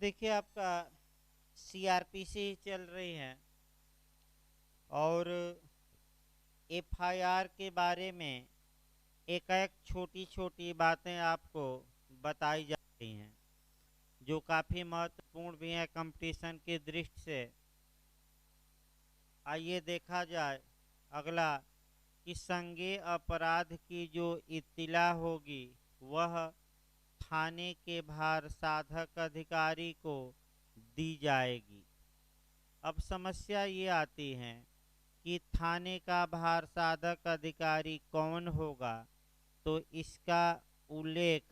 देखिए आपका सीआरपीसी चल रही है और एफआईआर के बारे में एक एक छोटी छोटी बातें आपको बताई जा रही हैं जो काफ़ी महत्वपूर्ण भी हैं कंपटीशन की दृष्टि से। आइए देखा जाए अगला कि संज्ञेय अपराध की जो इत्तिला होगी वह थाने के भार साधक अधिकारी को दी जाएगी। अब समस्या ये आती है कि थाने का भार साधक अधिकारी कौन होगा, तो इसका उल्लेख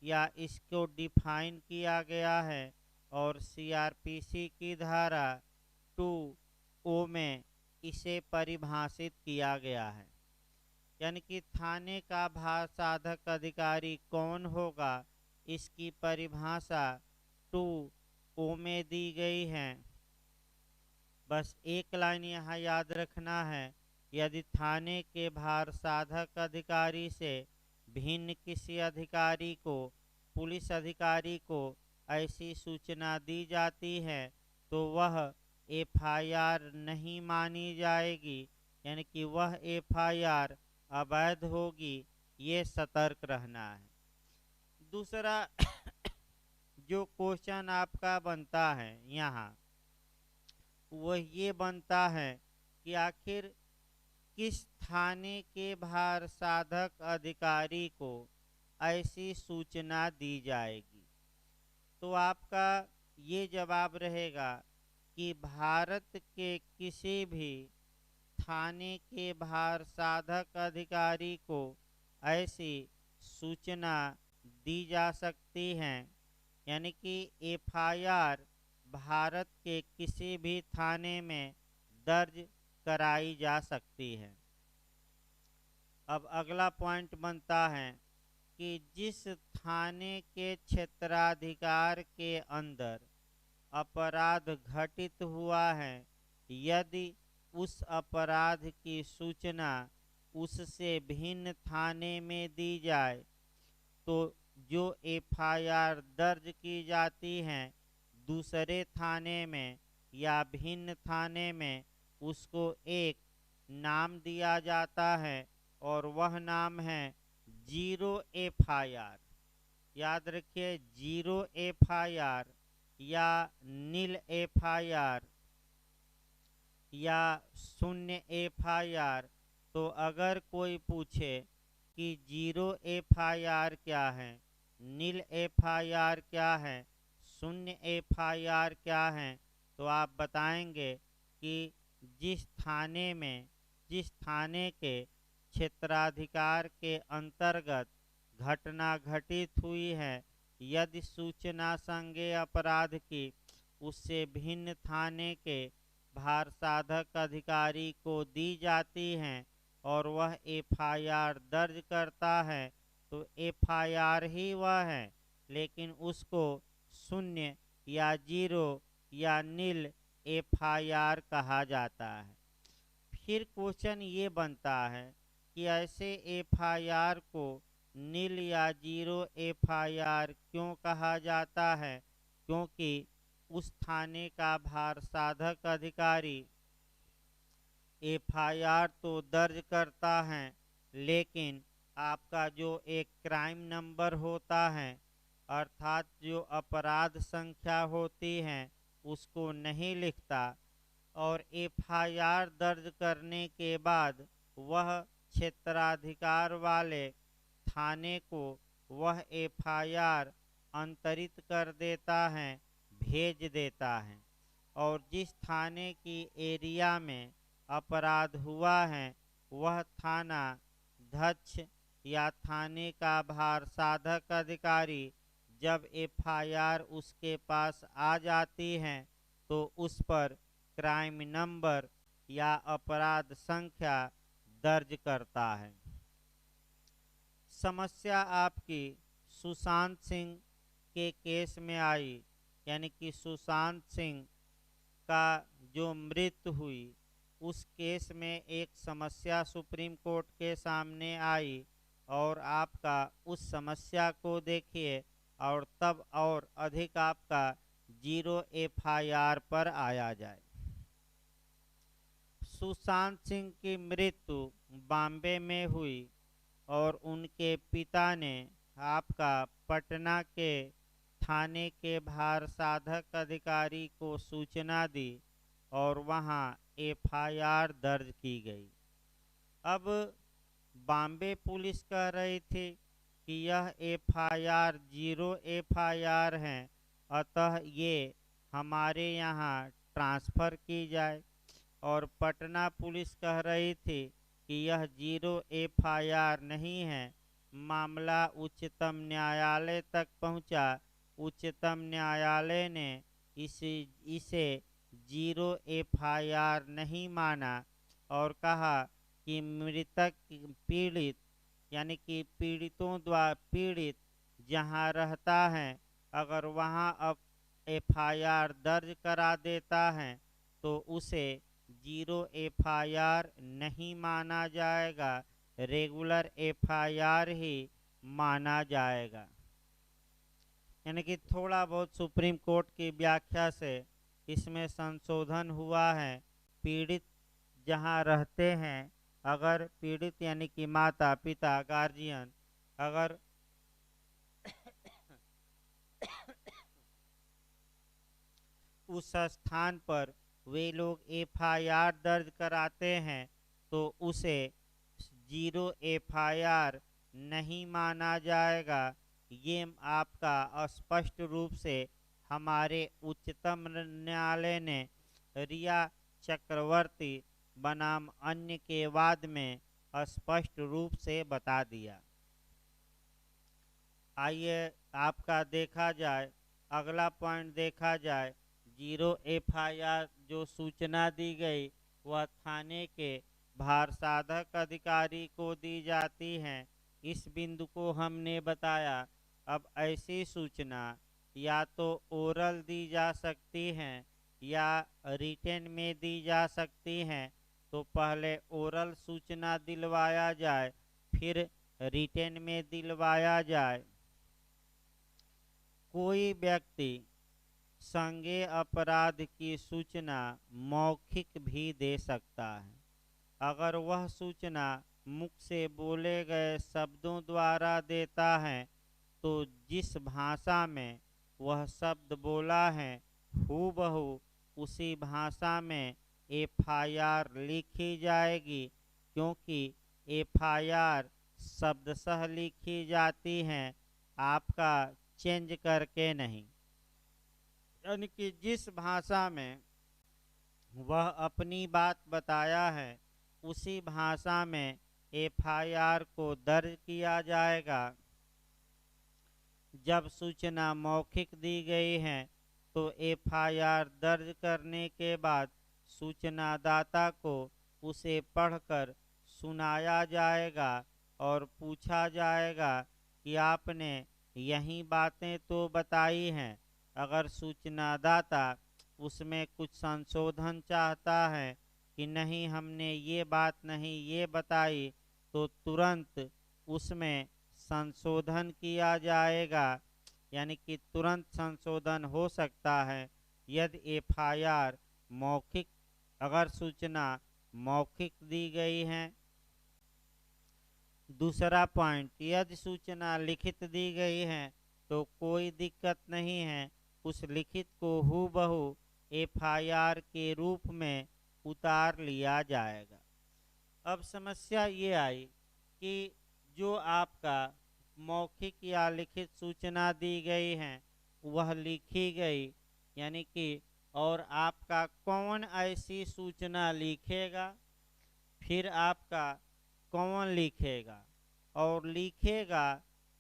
या इसको डिफाइन किया गया है और सीआरपीसी की धारा 2 में इसे परिभाषित किया गया है। यानी कि थाने का भार साधक अधिकारी कौन होगा, इसकी परिभाषा 2 में दी गई है। बस एक लाइन यहाँ याद रखना है, यदि थाने के भार साधक अधिकारी से भिन्न किसी अधिकारी को, पुलिस अधिकारी को ऐसी सूचना दी जाती है तो वह एफआईआर नहीं मानी जाएगी, यानी कि वह एफआईआर अवैध होगी। ये सतर्क रहना है। दूसरा जो क्वेश्चन आपका बनता है यहाँ वह ये बनता है कि आखिर किस थाने के भार साधक अधिकारी को ऐसी सूचना दी जाएगी। तो आपका ये जवाब रहेगा कि भारत के किसी भी थाने के भार साधक अधिकारी को ऐसी सूचना दी जा सकती हैं, यानी कि एफआईआर भारत के किसी भी थाने में दर्ज कराई जा सकती है। अब अगला पॉइंट बनता है कि जिस थाने के क्षेत्राधिकार के अंदर अपराध घटित हुआ है, यदि उस अपराध की सूचना उससे भिन्न थाने में दी जाए तो जो एफआईआर दर्ज की जाती हैं दूसरे थाने में या भिन्न थाने में, उसको एक नाम दिया जाता है और वह नाम है 0 एफआईआर। याद रखिए 0 एफआईआर या नील एफआईआर या 0 एफआईआर। तो अगर कोई पूछे कि 0 एफआईआर क्या है, नील एफआईआर क्या है, 0 एफआईआर क्या है, तो आप बताएंगे कि जिस थाने के क्षेत्राधिकार के अंतर्गत घटना घटित हुई है, यदि सूचना संज्ञेय अपराध की उससे भिन्न थाने के भार साधक अधिकारी को दी जाती हैं और वह एफआईआर दर्ज करता है, तो एफआईआर ही वह है, लेकिन उसको 0 या 0 या नील एफआईआर कहा जाता है। फिर क्वेश्चन ये बनता है कि ऐसे एफआईआर को नील या 0 एफआईआर क्यों कहा जाता है, क्योंकि उस थाने का भार साधक अधिकारी एफआईआर तो दर्ज करता है, लेकिन आपका जो एक क्राइम नंबर होता है अर्थात जो अपराध संख्या होती है उसको नहीं लिखता, और एफआईआर दर्ज करने के बाद वह क्षेत्राधिकार वाले थाने को वह एफआईआर अंतरित कर देता है, भेज देता है, और जिस थाने की एरिया में अपराध हुआ है वह थाना अध्यक्ष या थाने का भार साधक अधिकारी जब एफआईआर उसके पास आ जाती है तो उस पर क्राइम नंबर या अपराध संख्या दर्ज करता है। समस्या आपकी सुशांत सिंह के केस में आई, यानी कि सुशांत सिंह का जो मृत्यु हुई उस केस में एक समस्या सुप्रीम कोर्ट के सामने आई, और आपका उस समस्या को देखिए और तब और अधिक आपका जीरो एफआईआर पर आया जाए। सुशांत सिंह की मृत्यु बॉम्बे में हुई और उनके पिता ने आपका पटना के थाने के भार साधक अधिकारी को सूचना दी और वहां एफआईआर दर्ज की गई। अब बॉम्बे पुलिस कह रही थी कि यह एफआईआर जीरो एफआईआर है, अतः ये हमारे यहाँ ट्रांसफ़र की जाए। और पटना पुलिस कह रही थी कि यह जीरो एफआईआर नहीं है, मामला उच्चतम न्यायालय तक पहुंचा। उच्चतम न्यायालय ने इसे जीरो एफआईआर नहीं माना और कहा कि मृतक पीड़ित यानी कि पीड़ितों द्वारा पीड़ित जहां रहता है, अगर वहां अब एफआईआर दर्ज करा देता है तो उसे जीरो एफआईआर नहीं माना जाएगा, रेगुलर एफआईआर ही माना जाएगा। यानी कि थोड़ा बहुत सुप्रीम कोर्ट की व्याख्या से इसमें संशोधन हुआ है। पीड़ित जहां रहते हैं, अगर पीड़ित यानी कि माता पिता गार्जियन अगर उस स्थान पर वे लोग एफआईआर दर्ज कराते हैं तो उसे जीरो एफआईआर नहीं माना जाएगा। ये आपका स्पष्ट रूप से हमारे उच्चतम न्यायालय ने रिया चक्रवर्ती बनाम अन्य के वाद में स्पष्ट रूप से बता दिया। आइए आपका देखा जाए, अगला पॉइंट देखा जाए। जीरो एफआईआर जो सूचना दी गई वह थाने के भार साधक अधिकारी को दी जाती है। इस बिंदु को हमने बताया। अब ऐसी सूचना या तो ओरल दी जा सकती हैं या रिटन में दी जा सकती हैं, तो पहले ओरल सूचना दिलवाया जाए, फिर रिटन में दिलवाया जाए। कोई व्यक्ति संज्ञेय अपराध की सूचना मौखिक भी दे सकता है। अगर वह सूचना मुख से बोले गए शब्दों द्वारा देता है तो जिस भाषा में वह शब्द बोला है हूबहू उसी भाषा में एफआईआर लिखी जाएगी, क्योंकि एफआईआर शब्दशः लिखी जाती हैं, आपका चेंज करके नहीं। यानी कि जिस भाषा में वह अपनी बात बताया है उसी भाषा में एफआईआर को दर्ज किया जाएगा। जब सूचना मौखिक दी गई है तो एफआईआर दर्ज करने के बाद सूचनादाता को उसे पढ़कर सुनाया जाएगा और पूछा जाएगा कि आपने यही बातें तो बताई हैं। अगर सूचनादाता उसमें कुछ संशोधन चाहता है कि नहीं हमने ये बात नहीं ये बताई, तो तुरंत उसमें संशोधन किया जाएगा। यानी कि तुरंत संशोधन हो सकता है यदि एफआईआर मौखिक अगर सूचना मौखिक दी गई है। दूसरा पॉइंट, यदि सूचना लिखित दी गई है तो कोई दिक्कत नहीं है, उस लिखित को हूबहू एफआईआर के रूप में उतार लिया जाएगा। अब समस्या ये आई कि जो आपका मौखिक या लिखित सूचना दी गई है वह लिखी गई, यानी कि और आपका कौन ऐसी सूचना लिखेगा, फिर आपका कौन लिखेगा और लिखेगा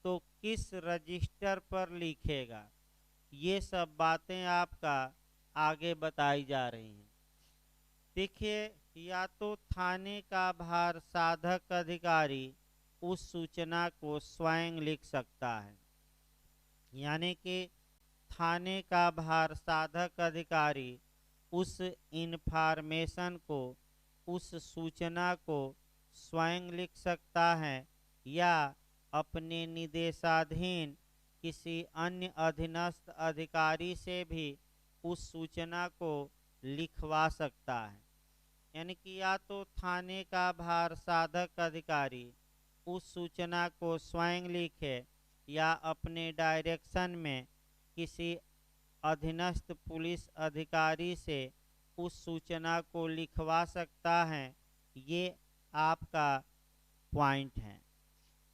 तो किस रजिस्टर पर लिखेगा, ये सब बातें आपका आगे बताई जा रही हैं। देखिए, या तो थाने का भार साधक अधिकारी उस सूचना को स्वयं लिख सकता है, यानी कि थाने का भार साधक अधिकारी उस इन्फॉर्मेशन को उस सूचना को स्वयं लिख सकता है या अपने निदेशाधीन किसी अन्य अधीनस्थ अधिकारी से भी उस सूचना को लिखवा सकता है। यानी कि या तो थाने का भार साधक अधिकारी उस सूचना को स्वयं लिखे या अपने डायरेक्शन में किसी अधीनस्थ पुलिस अधिकारी से उस सूचना को लिखवा सकता है। ये आपका पॉइंट है।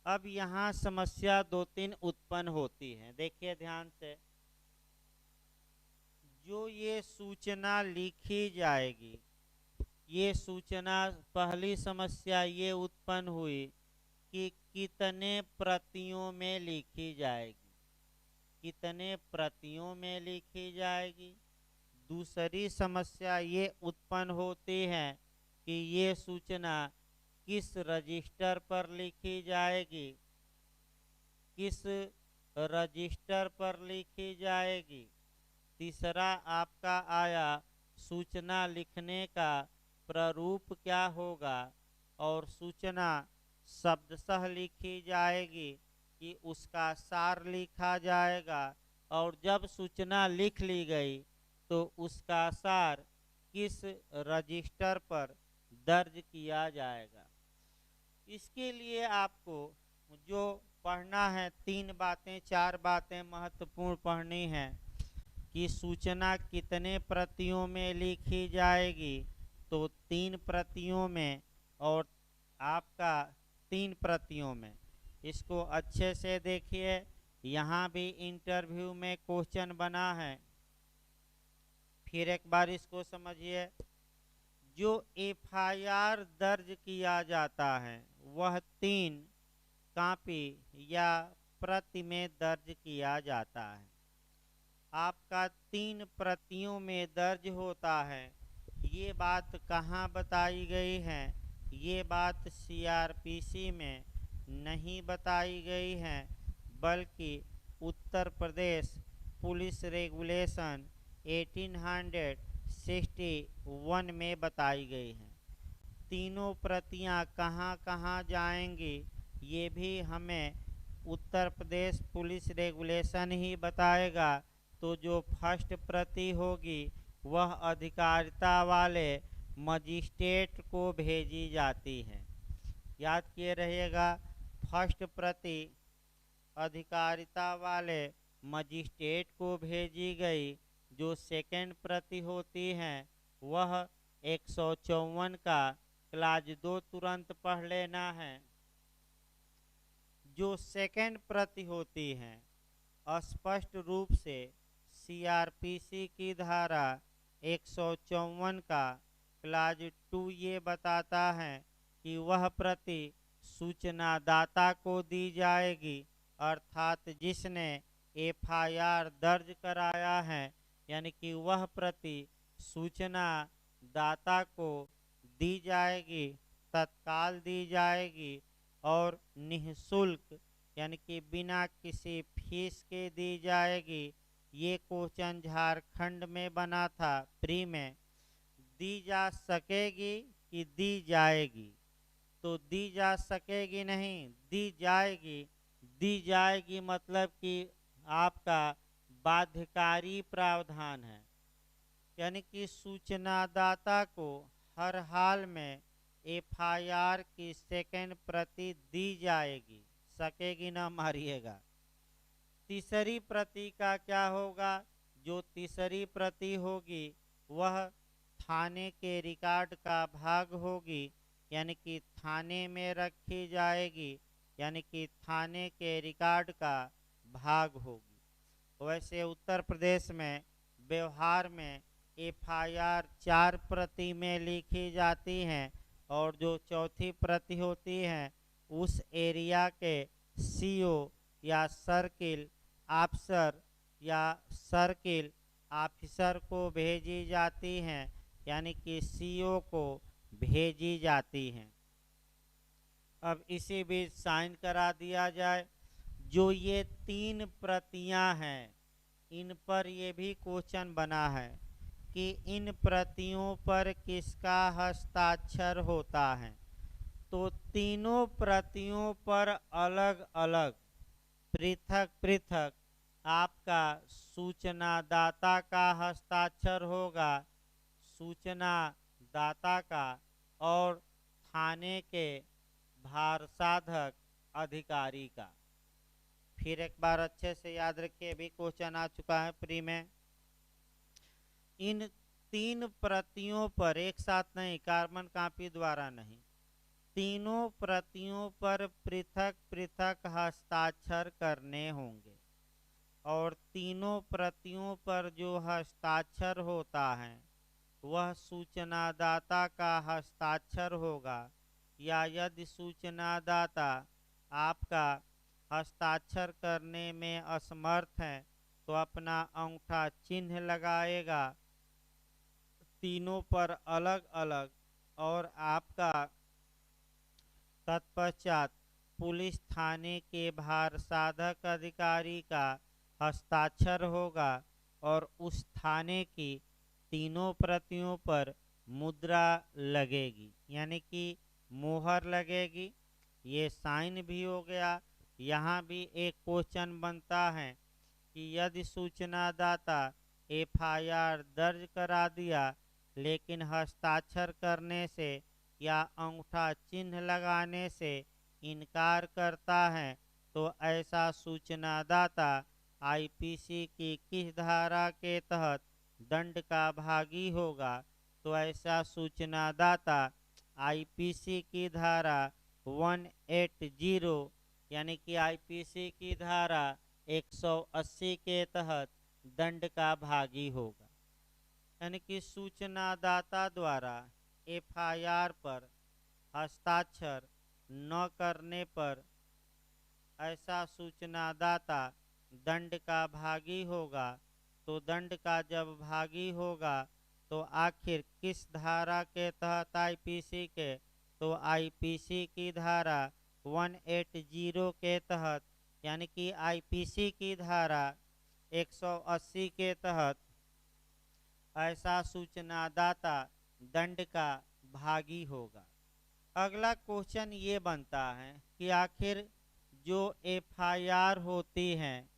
अब यहाँ समस्या दो तीन उत्पन्न होती है, देखिए ध्यान से। जो ये सूचना लिखी जाएगी, ये सूचना, पहली समस्या ये उत्पन्न हुई कि कितने प्रतियों में लिखी जाएगी, कितने प्रतियों में लिखी जाएगी। दूसरी समस्या ये उत्पन्न होती है कि ये सूचना किस रजिस्टर पर लिखी जाएगी, किस रजिस्टर पर लिखी जाएगी। तीसरा आपका आया सूचना लिखने का प्रारूप क्या होगा, और सूचना शब्दशः लिखी जाएगी कि उसका सार लिखा जाएगा, और जब सूचना लिख ली गई तो उसका सार किस रजिस्टर पर दर्ज किया जाएगा। इसके लिए आपको जो पढ़ना है, तीन बातें चार बातें महत्वपूर्ण पढ़नी है कि सूचना कितने प्रतियों में लिखी जाएगी, तो 3 प्रतियों में, और आपका 3 प्रतियों में। इसको अच्छे से देखिए, यहाँ भी इंटरव्यू में क्वेश्चन बना है। फिर एक बार इसको समझिए। जो एफआईआर दर्ज किया जाता है वह 3 कॉपी या प्रति में दर्ज किया जाता है। आपका 3 प्रतियों में दर्ज होता है। ये बात कहाँ बताई गई है? ये बात सीआरपीसी में नहीं बताई गई है, बल्कि उत्तर प्रदेश पुलिस रेगुलेशन 1861 में बताई गई है। तीनों प्रतियां कहाँ कहाँ जाएंगी, ये भी हमें उत्तर प्रदेश पुलिस रेगुलेशन ही बताएगा। तो जो फर्स्ट प्रति होगी वह अधिकारिता वाले मजिस्ट्रेट को भेजी जाती है। याद किए रहिएगा, फर्स्ट प्रति अधिकारिता वाले मजिस्ट्रेट को भेजी गई। जो सेकंड प्रति होती है वह 154 का क्लाज 2 तुरंत पढ़ लेना है। जो सेकंड प्रति होती है स्पष्ट रूप से सीआरपीसी की धारा 154 का क्लाज 2 ये बताता है कि वह प्रति सूचना दाता को दी जाएगी, अर्थात जिसने एफआईआर दर्ज कराया है, यानी कि वह प्रति सूचना दाता को दी जाएगी, तत्काल दी जाएगी और निःशुल्क, यानी कि बिना किसी फीस के दी जाएगी। ये क्वेश्चन झारखंड में बना था प्री में। दी जा सकेगी कि दी जाएगी? तो दी जा सकेगी नहीं, दी जाएगी। दी जाएगी मतलब कि आपका बाध्यकारी प्रावधान है, यानी कि सूचनादाता को हर हाल में एफआईआर की सेकंड प्रति दी जाएगी। सकेगी ना मारिएगा। तीसरी प्रति का क्या होगा? जो तीसरी प्रति होगी वह थाने के रिकॉर्ड का भाग होगी, यानी कि थाने में रखी जाएगी, यानी कि थाने के रिकॉर्ड का भाग होगी। वैसे उत्तर प्रदेश में व्यवहार में एफआईआर 4 प्रति में लिखी जाती हैं, और जो चौथी प्रति होती है उस एरिया के सीओ या सर्किल अफसर या सर्किल ऑफिसर को भेजी जाती हैं, यानी कि सीओ को भेजी जाती हैं। अब इसी बीच साइन करा दिया जाए। जो ये 3 प्रतियां हैं, इन पर ये भी क्वेश्चन बना है कि इन प्रतियों पर किसका हस्ताक्षर होता है। तो तीनों प्रतियों पर अलग अलग पृथक पृथक आपका सूचना दाता का हस्ताक्षर होगा, सूचना दाता का, और थाने के भारसाधक अधिकारी का। फिर एक बार अच्छे से याद रखिए, अभी क्वेश्चन आ चुका है प्री में। इन तीन प्रतियों पर एक साथ नहीं, कार्बन कॉपी द्वारा नहीं, तीनों प्रतियों पर पृथक पृथक हस्ताक्षर करने होंगे, और तीनों प्रतियों पर जो हस्ताक्षर होता है वह सूचनादाता का हस्ताक्षर होगा, या यदि सूचनादाता आपका हस्ताक्षर करने में असमर्थ है तो अपना अंगूठा चिन्ह लगाएगा तीनों पर अलग अलग, और आपका तत्पश्चात पुलिस थाने के भारसाधक अधिकारी का हस्ताक्षर होगा, और उस थाने की तीनों प्रतियों पर मुद्रा लगेगी, यानी कि मोहर लगेगी। ये साइन भी हो गया। यहाँ भी एक क्वेश्चन बनता है कि यदि सूचनादाता एफआईआर दर्ज करा दिया लेकिन हस्ताक्षर करने से या अंगूठा चिन्ह लगाने से इनकार करता है तो ऐसा सूचनादाता आईपीसी की किस धारा के तहत दंड का भागी होगा। तो ऐसा सूचनादाता आईपीसी की धारा 180 यानी कि आईपीसी की धारा 180 के तहत दंड का भागी होगा। यानी कि सूचनादाता द्वारा एफआईआर पर हस्ताक्षर न करने पर ऐसा सूचनादाता दंड का भागी होगा। तो दंड का जब भागी होगा तो आखिर किस धारा के तहत आईपीसी के, तो आईपीसी की धारा 180 के तहत, यानी कि आईपीसी की धारा 180 के तहत ऐसा सूचनादाता दंड का भागी होगा। अगला क्वेश्चन ये बनता है कि आखिर जो एफआईआर होती हैं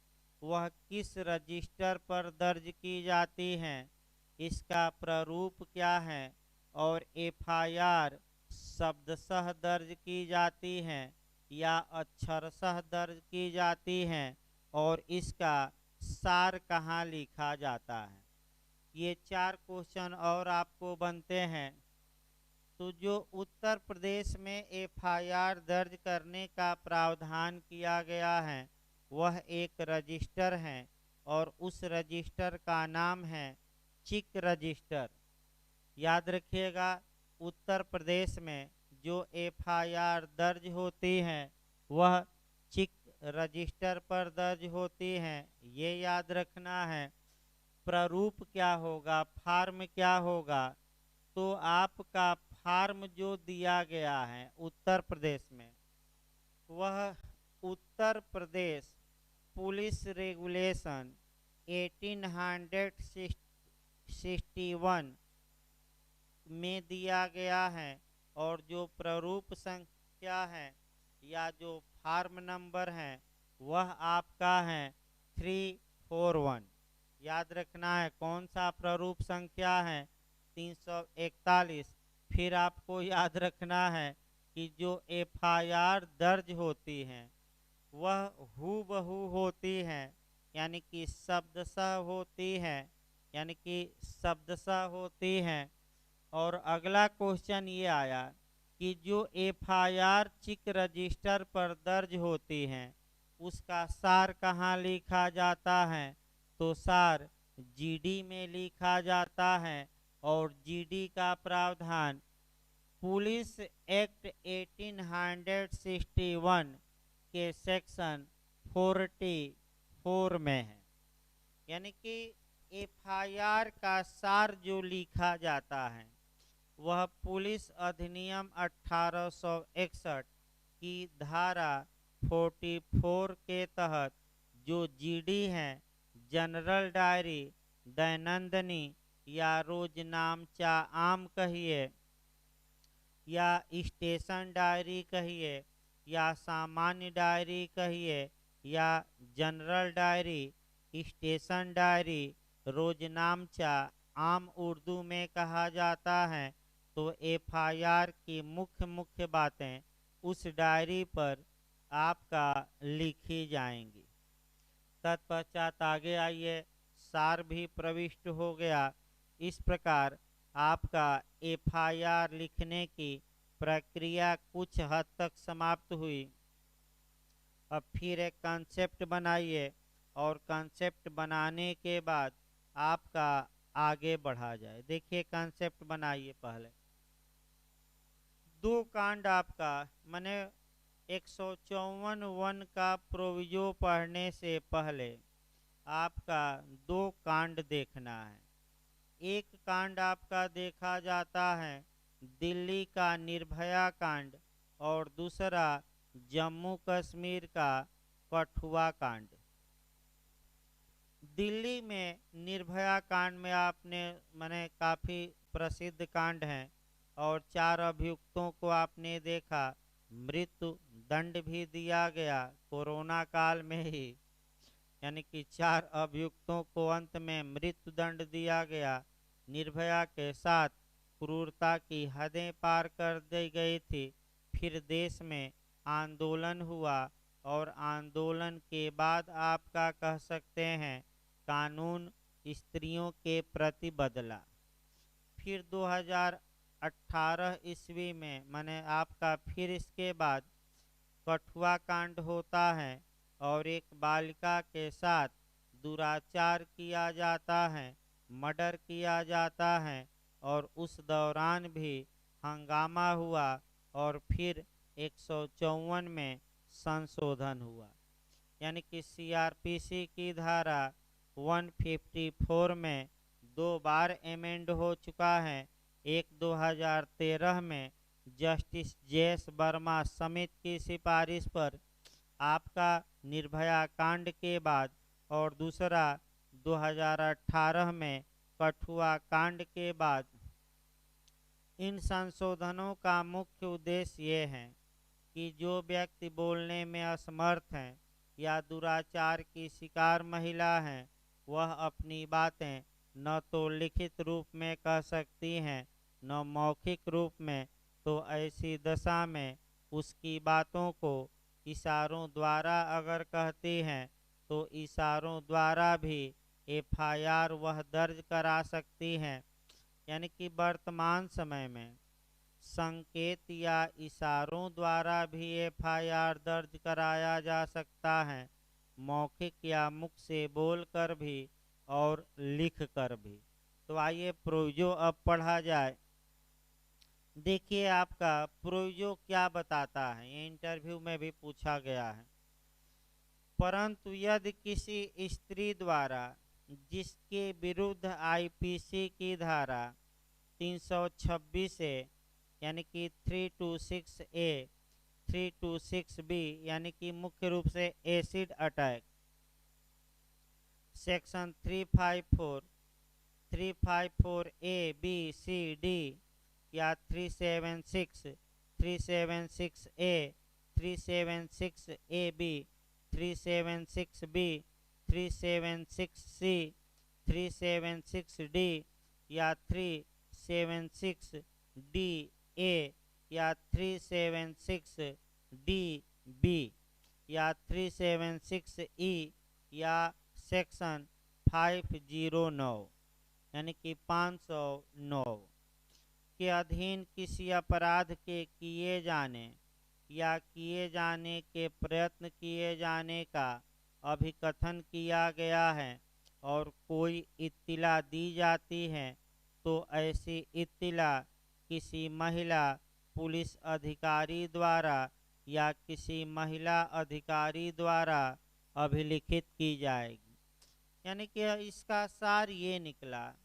वह किस रजिस्टर पर दर्ज की जाती हैं, इसका प्रारूप क्या है, और एफआईआर शब्दशः दर्ज की जाती हैं या अक्षरशः दर्ज की जाती हैं, और इसका सार कहाँ लिखा जाता है। ये चार क्वेश्चन और आपको बनते हैं। तो जो उत्तर प्रदेश में एफआईआर दर्ज करने का प्रावधान किया गया है वह एक रजिस्टर है, और उस रजिस्टर का नाम है चिक रजिस्टर। याद रखिएगा, उत्तर प्रदेश में जो एफआईआर दर्ज होती हैं वह चिक रजिस्टर पर दर्ज होती हैं, ये याद रखना है। प्रारूप क्या होगा, फार्म क्या होगा, तो आपका फार्म जो दिया गया है उत्तर प्रदेश में वह उत्तर प्रदेश पुलिस रेगुलेशन 1861 में दिया गया है, और जो प्रारूप संख्या है या जो फार्म नंबर है वह आपका है 341। याद रखना है कौन सा प्रारूप संख्या है, 341। फिर आपको याद रखना है कि जो एफआईआर दर्ज होती हैं वह हूबहू होती हैं, यानी कि शब्दशः होती हैं, यानी कि शब्दशः होती हैं। और अगला क्वेश्चन ये आया कि जो एफआईआर चिक रजिस्टर पर दर्ज होती हैं उसका सार कहाँ लिखा जाता है, तो सार जीडी में लिखा जाता है, और जीडी का प्रावधान पुलिस एक्ट 1861 के सेक्शन 44 में है। यानी कि एफआईआर का सार जो लिखा जाता है वह पुलिस अधिनियम 1861 की धारा 44 के तहत जो जीडी हैं, जनरल डायरी, दैनंदिनी या रोजनामचा आम कहिए या स्टेशन डायरी कहिए या सामान्य डायरी कहिए या जनरल डायरी स्टेशन डायरी, रोजनामचा आम उर्दू में कहा जाता है, तो एफआईआर की मुख्य मुख्य बातें उस डायरी पर आपका लिखी जाएंगी। तत्पश्चात आगे आइए, सार भी प्रविष्ट हो गया। इस प्रकार आपका एफआईआर लिखने की प्रक्रिया कुछ हद तक समाप्त हुई। अब फिर एक कंसेप्ट बनाइए और कंसेप्ट बनाने के बाद आपका आगे बढ़ा जाए। देखिए कंसेप्ट बनाइए। पहले दो कांड आपका माने 154 का प्रोविजो पढ़ने से पहले आपका दो कांड देखना है। एक कांड आपका देखा जाता है दिल्ली का निर्भया कांड और दूसरा जम्मू कश्मीर का कठुआ कांड। दिल्ली में निर्भया कांड में आपने माने काफ़ी प्रसिद्ध कांड है और 4 अभियुक्तों को आपने देखा, मृत्यु दंड भी दिया गया कोरोना काल में ही, यानी कि 4 अभियुक्तों को अंत में मृत्यु दंड दिया गया। निर्भया के साथ क्रूरता की हदें पार कर दी गई थी। फिर देश में आंदोलन हुआ और आंदोलन के बाद आपका कह सकते हैं कानून स्त्रियों के प्रति बदला। फिर 2018 ईस्वी में माने आपका फिर इसके बाद कठुआ कांड होता है और एक बालिका के साथ दुराचार किया जाता है, मर्डर किया जाता है और उस दौरान भी हंगामा हुआ और फिर 154 में संशोधन हुआ, यानी कि सीआरपीसी की धारा 154 में 2 बार एमेंड हो चुका है। एक 2013 में जस्टिस जेएस वर्मा समिति की सिफारिश पर आपका निर्भया कांड के बाद और दूसरा 2018 में कठुआ कांड के बाद। इन संशोधनों का मुख्य उद्देश्य ये है कि जो व्यक्ति बोलने में असमर्थ हैं या दुराचार की शिकार महिला हैं, वह अपनी बातें न तो लिखित रूप में कह सकती हैं न मौखिक रूप में, तो ऐसी दशा में उसकी बातों को इशारों द्वारा अगर कहती हैं तो इशारों द्वारा भी एफआईआर वह दर्ज करा सकती हैं। यानी कि वर्तमान समय में संकेत या इशारों द्वारा भी एफआईआर दर्ज कराया जा सकता है, मौखिक या मुख से बोलकर भी और लिख कर भी। तो आइए प्रोविजो अब पढ़ा जाए। देखिए आपका प्रोविजो क्या बताता है, ये इंटरव्यू में भी पूछा गया है। परंतु यदि किसी स्त्री द्वारा जिसके विरुद्ध आईपीसी की धारा 326 ए यानी कि 326 ए 326 बी यानी कि मुख्य रूप से acid attack, section 354 A B C D या 376 A 376 A B 376 B 376 C 376 D या 376 डी ए या 376 डी बी या 376 ई या सेक्शन 509 यानी कि 509 के अधीन किसी अपराध के किए जाने या किए जाने के प्रयत्न किए जाने का अभिकथन किया गया है और कोई इत्तिला दी जाती है, तो ऐसी इत्तिला किसी महिला पुलिस अधिकारी द्वारा या किसी महिला अधिकारी द्वारा अभिलिखित की जाएगी। यानी कि इसका सार ये निकला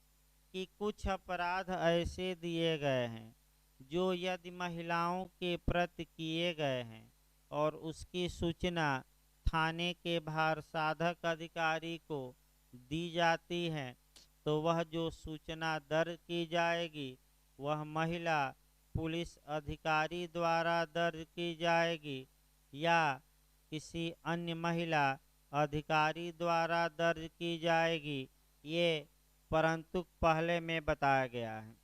कि कुछ अपराध ऐसे दिए गए हैं जो यदि महिलाओं के प्रति किए गए हैं और उसकी सूचना थाने के भार साधक अधिकारी को दी जाती है, तो वह जो सूचना दर्ज की जाएगी वह महिला पुलिस अधिकारी द्वारा दर्ज की जाएगी या किसी अन्य महिला अधिकारी द्वारा दर्ज की जाएगी। ये परंतु पहले में बताया गया है।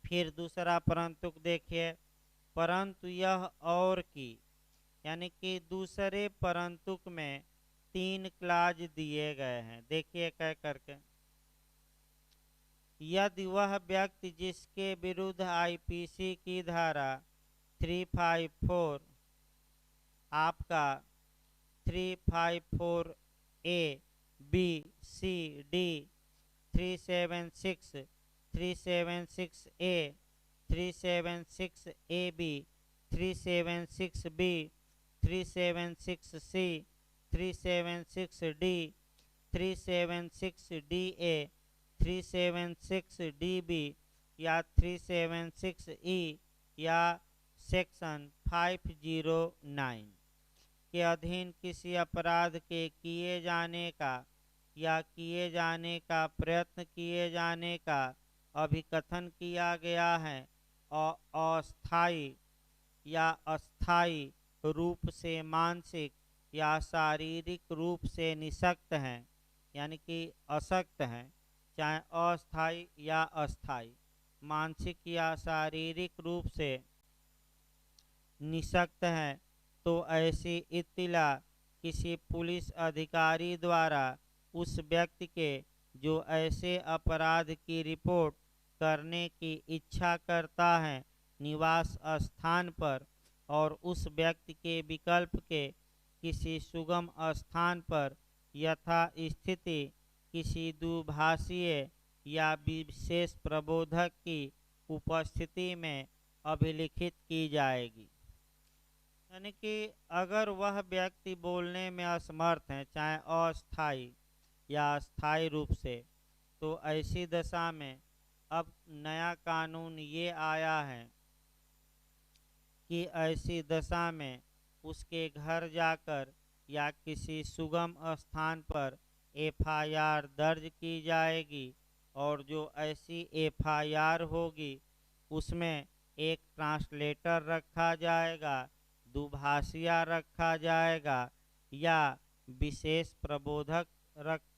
फिर दूसरा परंतु देखिए, परंतु यह और की, यानी कि दूसरे परंतु में 3 क्लाज दिए गए हैं। देखिए कह करके, यदि वह व्यक्ति जिसके विरुद्ध आईपीसी की धारा 354 आपका 354 A B C D 376 376 A 376 A B 376 B 376 C 376 D 376 D A 376 D B या 376 ई या सेक्शन 509 के अधीन किसी अपराध के किए जाने का या किए जाने का प्रयत्न किए जाने का अभिकथन किया गया है और अस्थायी या अस्थायी रूप से मानसिक या शारीरिक रूप से निशक्त हैं, यानी कि अशक्त हैं, चाहे अस्थायी या अस्थायी, मानसिक या शारीरिक रूप से निशक्त हैं, तो ऐसी इत्तिला किसी पुलिस अधिकारी द्वारा उस व्यक्ति के जो ऐसे अपराध की रिपोर्ट करने की इच्छा करता है निवास स्थान पर और उस व्यक्ति के विकल्प के किसी सुगम स्थान पर यथा स्थिति किसी दुभाषीय या विशेष प्रबोधक की उपस्थिति में अभिलिखित की जाएगी। यानी कि अगर वह व्यक्ति बोलने में असमर्थ है, चाहे अस्थायी या स्थायी रूप से, तो ऐसी दशा में अब नया कानून ये आया है कि ऐसी दशा में उसके घर जाकर या किसी सुगम स्थान पर एफआईआर दर्ज की जाएगी और जो ऐसी एफआईआर होगी उसमें एक ट्रांसलेटर रखा जाएगा, दुभाषिया रखा जाएगा या विशेष प्रबोधक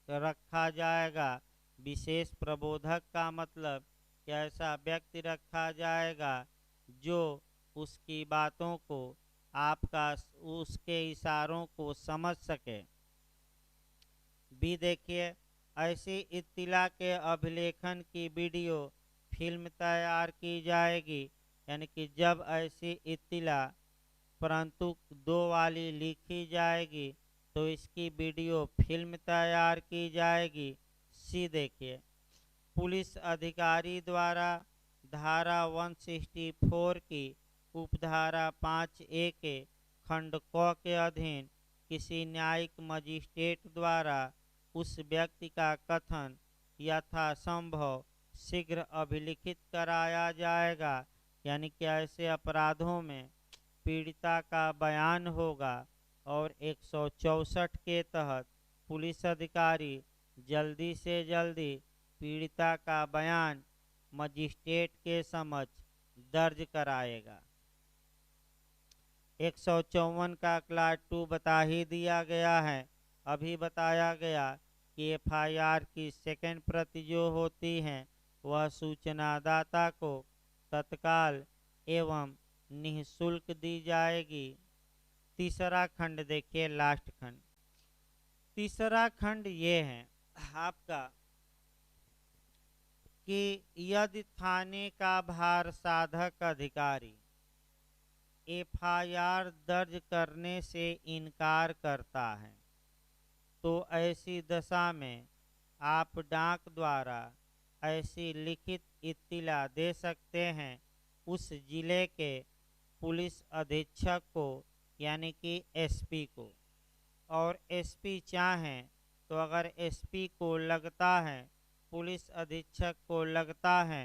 रखा जाएगा। विशेष प्रबोधक का मतलब कि ऐसा व्यक्ति रखा जाएगा जो उसकी बातों को, आपका उसके इशारों को समझ सके। भी देखिए, ऐसी इत्तिला के अभिलेखन की वीडियो फिल्म तैयार की जाएगी, यानी कि जब ऐसी इत्तिला परंतु 2 वाली लिखी जाएगी तो इसकी वीडियो फिल्म तैयार की जाएगी। सी देखिए, पुलिस अधिकारी द्वारा धारा 164 की उपधारा 5A के खंड क के अधीन किसी न्यायिक मजिस्ट्रेट द्वारा उस व्यक्ति का कथन यथासंभव शीघ्र अभिलिखित कराया जाएगा, यानी कि ऐसे अपराधों में पीड़िता का बयान होगा और 164 के तहत पुलिस अधिकारी जल्दी से जल्दी पीड़िता का बयान मजिस्ट्रेट के समक्ष दर्ज कराएगा। 154 का क्लास 2 बता ही दिया गया है। अभी बताया गया कि एफआईआर की सेकंड प्रति जो होती हैं वह सूचनादाता को तत्काल एवं निःशुल्क दी जाएगी। तीसरा खंड देखिए, लास्ट खंड। तीसरा खंड ये है आपका कि यदि थाने का भार साधक अधिकारी एफआईआर दर्ज करने से इनकार करता है तो ऐसी दशा में आप डाक द्वारा ऐसी लिखित इत्तिला दे सकते हैं उस जिले के पुलिस अधीक्षक को, यानी कि एसपी को। और एसपी चाहें तो अगर एसपी को लगता है, पुलिस अधीक्षक को लगता है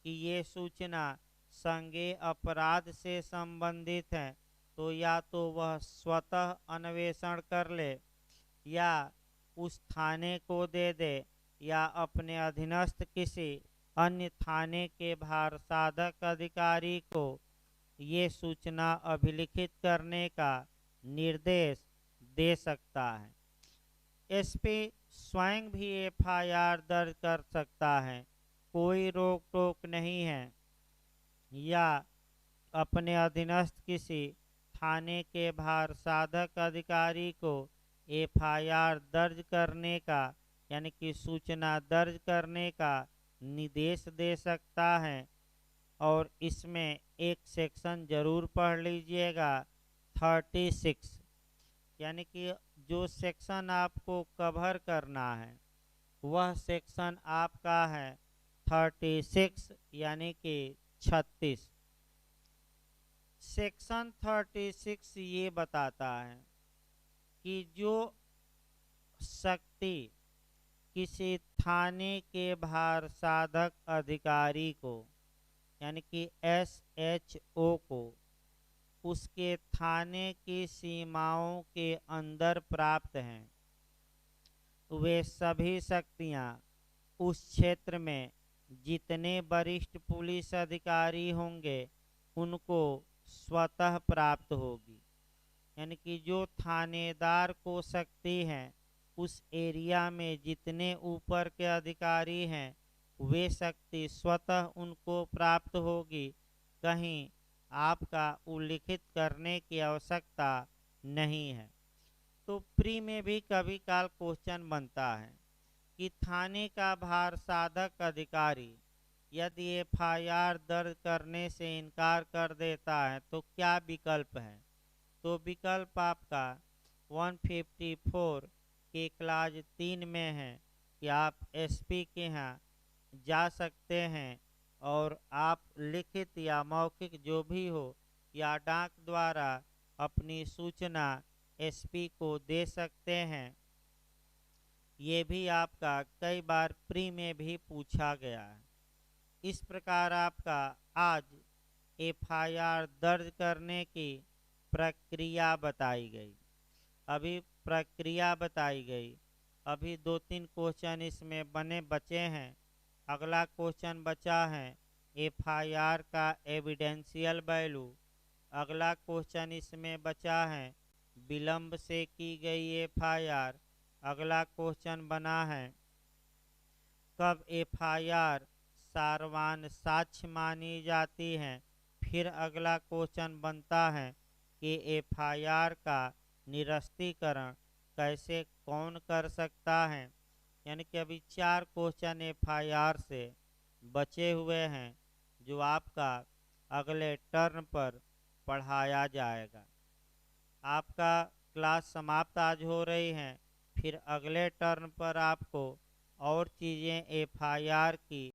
कि ये सूचना संज्ञेय अपराध से संबंधित है, तो या तो वह स्वतः अन्वेषण कर ले या उस थाने को दे दे या अपने अधीनस्थ किसी अन्य थाने के भार साधक अधिकारी को ये सूचना अभिलिखित करने का निर्देश दे सकता है। एसपी स्वयं भी एफआईआर दर्ज कर सकता है, कोई रोक टोक नहीं है, या अपने अधीनस्थ किसी थाने के भार साधक अधिकारी को एफआईआर दर्ज करने का यानी कि सूचना दर्ज करने का निर्देश दे सकता है। और इसमें एक सेक्शन जरूर पढ़ लीजिएगा, 36, यानी कि जो सेक्शन आपको कवर करना है वह सेक्शन आपका है 36 यानी कि 36। सेक्शन 36 ये बताता है कि जो शक्ति किसी थाने के भार साधक अधिकारी को यानी कि एसएचओ को उसके थाने की सीमाओं के अंदर प्राप्त हैं, वे सभी शक्तियां उस क्षेत्र में जितने वरिष्ठ पुलिस अधिकारी होंगे उनको स्वतः प्राप्त होगी। यानी कि जो थानेदार को शक्ति है उस एरिया में जितने ऊपर के अधिकारी हैं वे शक्ति स्वतः उनको प्राप्त होगी, कहीं आपका उल्लिखित करने की आवश्यकता नहीं है। तो प्री में भी कभी काल क्वेश्चन बनता है कि थाने का भार साधक अधिकारी यदि एफआईआर दर्ज करने से इनकार कर देता है तो क्या विकल्प है। तो विकल्प आपका 154 के क्लाज 3 में है कि आप एसपी के यहाँ जा सकते हैं और आप लिखित या मौखिक जो भी हो या डाक द्वारा अपनी सूचना एसपी को दे सकते हैं। ये भी आपका कई बार प्री में भी पूछा गया है। इस प्रकार आपका आज एफआईआर दर्ज करने की प्रक्रिया बताई गई। अभी प्रक्रिया बताई गई, अभी 2-3 क्वेश्चन इसमें बचे हैं। अगला क्वेश्चन बचा है एफआईआर का एविडेंशियल वैल्यू। अगला क्वेश्चन इसमें बचा है विलंब से की गई एफआईआर। अगला क्वेश्चन बना है कब एफआईआर सारवान साक्ष्य मानी जाती है। फिर अगला क्वेश्चन बनता है कि एफआईआर का निरस्तीकरण कैसे कौन कर सकता है। यानी कि अभी 4 क्वेश्चन एफआईआर से बचे हुए हैं जो आपका अगले टर्न पर पढ़ाया जाएगा। आपका क्लास समाप्त आज हो रही है, फिर अगले टर्न पर आपको और चीज़ें एफआईआर की